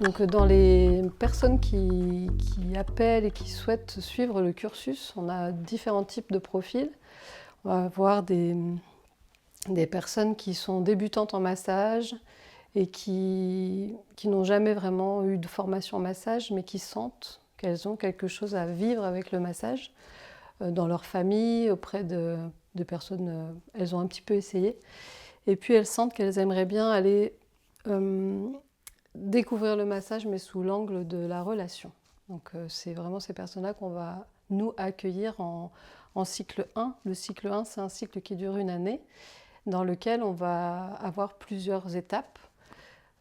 Donc, dans les personnes qui appellent et qui souhaitent suivre le cursus, on a différents types de profils. On va avoir des personnes qui sont débutantes en massage et qui n'ont jamais vraiment eu de formation en massage, mais qui sentent qu'elles ont quelque chose à vivre avec le massage dans leur famille, auprès de personnes, elles ont un petit peu essayé. Et puis elles sentent qu'elles aimeraient bien aller découvrir le massage, mais sous l'angle de la relation. Donc c'est vraiment ces personnes-là qu'on va nous accueillir en cycle 1. Le cycle 1, c'est un cycle qui dure 1 année, dans lequel on va avoir plusieurs étapes.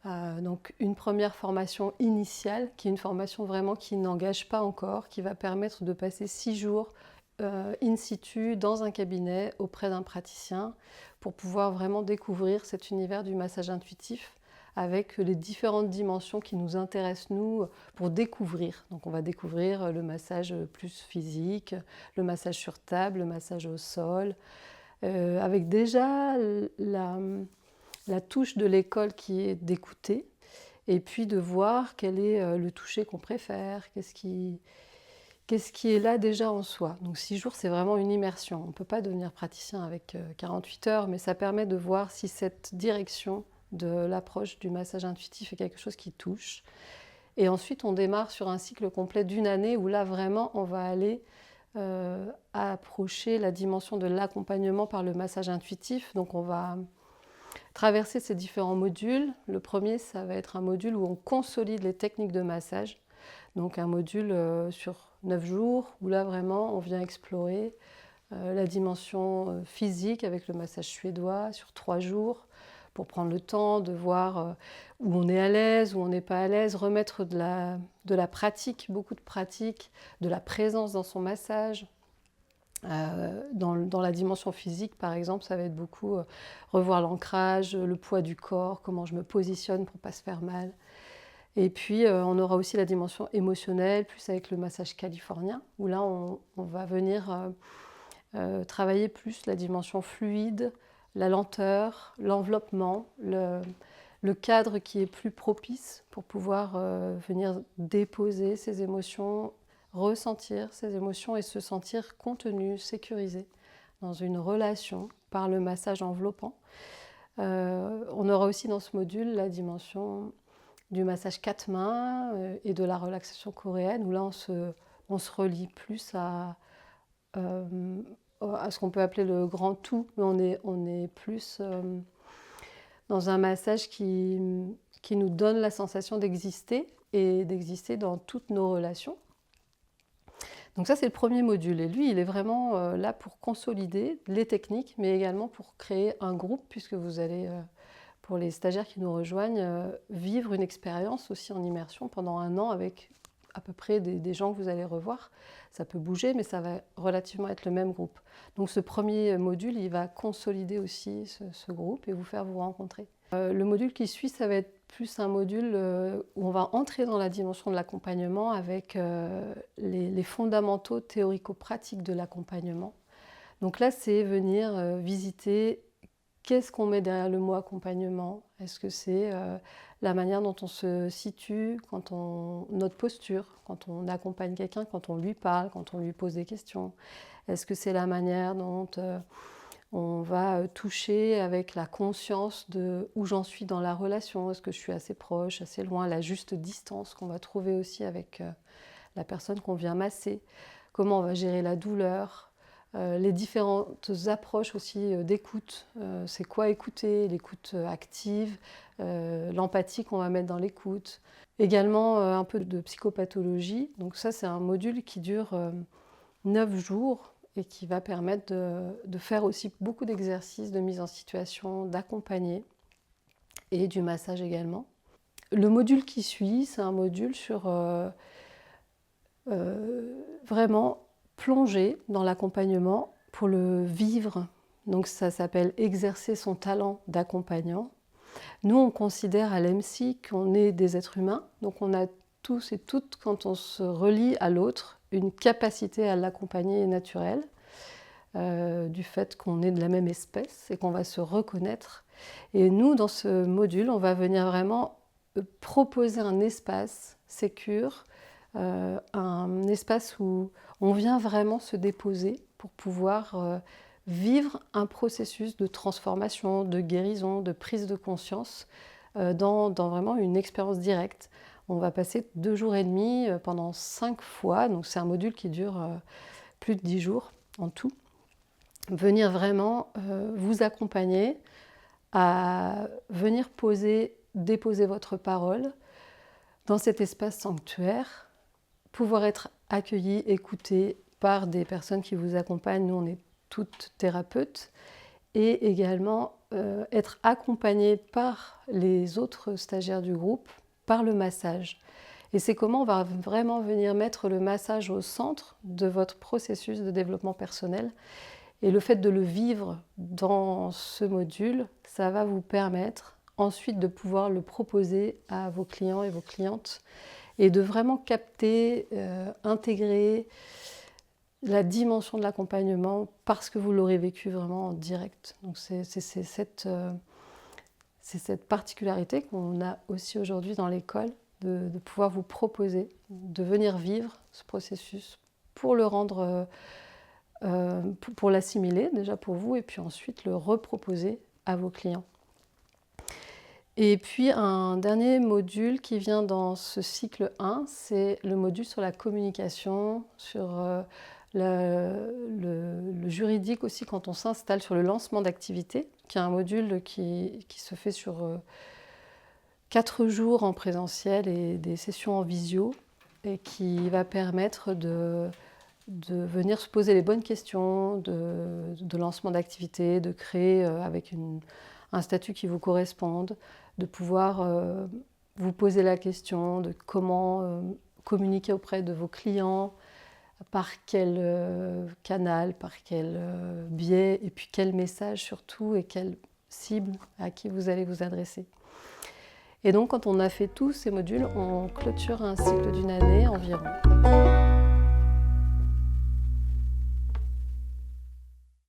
Donc une première formation initiale, qui est une formation vraiment qui n'engage pas encore, qui va permettre de passer 6 jours in situ dans un cabinet auprès d'un praticien pour pouvoir vraiment découvrir cet univers du massage intuitif avec les différentes dimensions qui nous intéressent nous pour découvrir. Donc on va découvrir le massage plus physique, le massage sur table, le massage au sol, avec déjà la touche de l'école qui est d'écouter et puis de voir quel est le toucher qu'on préfère, qu'est-ce qui est là déjà en soi. Donc 6 jours, c'est vraiment une immersion. On ne peut pas devenir praticien avec 48 heures, mais ça permet de voir si cette direction de l'approche du massage intuitif est quelque chose qui touche. Et ensuite, on démarre sur un cycle complet d'1 année où là, vraiment, on va aller approcher la dimension de l'accompagnement par le massage intuitif. Donc on va traverser ces différents modules. Le premier, ça va être un module où on consolide les techniques de massage. Donc un module sur 9 jours, où là vraiment on vient explorer la dimension physique avec le massage suédois sur 3 jours, pour prendre le temps de voir où on est à l'aise, où on n'est pas à l'aise, remettre de la pratique, beaucoup de pratique, de la présence dans son massage. Dans la dimension physique, par exemple, ça va être beaucoup revoir l'ancrage, le poids du corps, comment je me positionne pour ne pas se faire mal. Et puis, on aura aussi la dimension émotionnelle, plus avec le massage californien, où là, on va venir travailler plus la dimension fluide, la lenteur, l'enveloppement, le cadre qui est plus propice pour pouvoir venir déposer ses émotions, ressentir ses émotions et se sentir contenu, sécurisé dans une relation par le massage enveloppant. On aura aussi dans ce module la dimension du massage 4 mains et de la relaxation coréenne, où là on se relie plus à ce qu'on peut appeler le grand tout, mais on est plus dans un massage qui nous donne la sensation d'exister et d'exister dans toutes nos relations. Donc ça, c'est le premier module. Et lui, il est vraiment là pour consolider les techniques, mais également pour créer un groupe, puisque vous allez, pour les stagiaires qui nous rejoignent, vivre une expérience aussi en immersion pendant 1 an avec à peu près des gens que vous allez revoir. Ça peut bouger, mais ça va relativement être le même groupe. Donc ce premier module, il va consolider aussi ce groupe et vous faire vous rencontrer. Le module qui suit, ça va être plus un module où on va entrer dans la dimension de l'accompagnement avec les fondamentaux théorico-pratiques de l'accompagnement. Donc là, c'est venir visiter qu'est-ce qu'on met derrière le mot accompagnement. Est-ce que c'est la manière dont on se situe, notre posture, quand on accompagne quelqu'un, quand on lui parle, quand on lui pose des questions? Est-ce que c'est la manière dont on va toucher avec la conscience de où j'en suis dans la relation? Est-ce que je suis assez proche, assez loin? La juste distance qu'on va trouver aussi avec la personne qu'on vient masser. Comment on va gérer la douleur? Les différentes approches aussi d'écoute. C'est quoi écouter? L'écoute active, l'empathie qu'on va mettre dans l'écoute. Également un peu de psychopathologie. Donc ça, c'est un module qui dure 9 jours et qui va permettre de faire aussi beaucoup d'exercices de mise en situation, d'accompagner et du massage également. Le module qui suit, c'est un module sur vraiment plonger dans l'accompagnement pour le vivre. Donc ça s'appelle exercer son talent d'accompagnant. Nous, on considère à l'EMSI qu'on est des êtres humains, donc on a tous et toutes, quand on se relie à l'autre, une capacité à l'accompagner naturelle, du fait qu'on est de la même espèce et qu'on va se reconnaître. Et nous, dans ce module, on va venir vraiment proposer un espace sécure, un espace où on vient vraiment se déposer pour pouvoir vivre un processus de transformation, de guérison, de prise de conscience dans vraiment une expérience directe. On va passer 2 jours et demi pendant 5 fois, donc c'est un module qui dure plus de 10 jours en tout. Venir vraiment vous accompagner à venir déposer votre parole dans cet espace sanctuaire, pouvoir être accueilli, écouté par des personnes qui vous accompagnent. Nous, on est toutes thérapeutes, et également être accompagné par les autres stagiaires du groupe, par le massage. Et c'est comment on va vraiment venir mettre le massage au centre de votre processus de développement personnel. Et le fait de le vivre dans ce module, ça va vous permettre ensuite de pouvoir le proposer à vos clients et vos clientes et de vraiment capter, intégrer la dimension de l'accompagnement parce que vous l'aurez vécu vraiment en direct. Donc c'est cette particularité qu'on a aussi aujourd'hui dans l'école, de pouvoir vous proposer, de venir vivre ce processus pour le rendre, pour l'assimiler déjà pour vous et puis ensuite le reproposer à vos clients. Et puis un dernier module qui vient dans ce cycle 1, c'est le module sur la communication, sur le juridique aussi quand on s'installe, sur le lancement d'activité, qui est un module qui se fait sur 4 jours en présentiel et des sessions en visio, et qui va permettre de venir se poser les bonnes questions de lancement d'activité, de créer avec un statut qui vous corresponde, de pouvoir vous poser la question de comment communiquer auprès de vos clients, par quel canal, par quel biais, et puis quel message surtout, et quelle cible à qui vous allez vous adresser. Et donc quand on a fait tous ces modules, on clôture un cycle d'1 année environ.